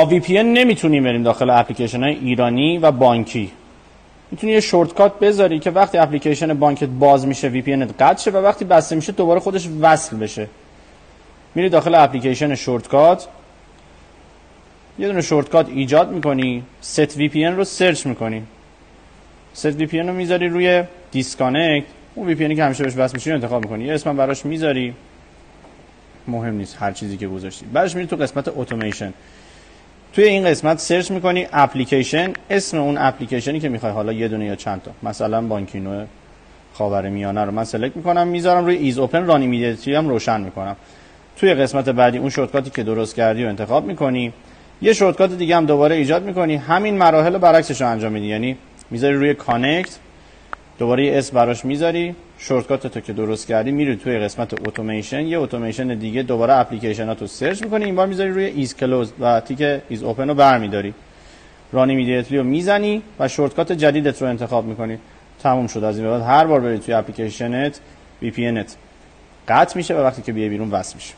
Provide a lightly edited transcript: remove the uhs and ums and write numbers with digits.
با VPN نمیتونیم بریم داخل اپلیکیشن های ایرانی و بانکی. میتونی یه شورتکات بذاری که وقتی اپلیکیشن بانکت باز میشه VPNت قطع شه و وقتی بسته میشه دوباره خودش وصل بشه. میری داخل اپلیکیشن شورتکات، یه دونه شورتکات ایجاد میکنی، set VPN رو سرچ میکنی. set VPN رو میذاری روی دیسکانکت، اون VPNی که همیشه بهش وصل میشی انتخاب میکنی. یه اسم براش میذاری، مهم نیست هر چیزی که گذاشتی. بعدش میری تو قسمت اتوماسیون. توی این قسمت سرچ میکنی اپلیکیشن، اسم اون اپلیکیشنی که میخوای، حالا یه دونه یا چند تا، مثلا بانکینو خاورمیانه رو من سلکت میکنم، میذارم روی ایز اوپن، ران ایمیدیتلی هم روشن میکنم. توی قسمت بعدی اون شورتکاتی که درست کردی رو انتخاب میکنی، یه شورتکات دیگه هم دوباره ایجاد میکنی، همین مراحل رو برعکسش رو انجام میدی. یعنی میذاری روی کانکت، دوباره یه اسم براش میذاری، شورتکات تو که درست کردی میری توی قسمت اتوماسیون، یه اتوماسیون دیگه دوباره اپلیکیشناتو سرچ میکنی، این بار میذاری روی ایز کلوز و تیک ایز اوپن رو برمیداری، ران ایمیدیتلی رو میزنی و شورتکات جدیدت رو انتخاب میکنی. تموم شد. از این بعد هر بار بری توی اپلیکیشنت VPNت قطع میشه و وقتی که بیای بیرون وصل میشه.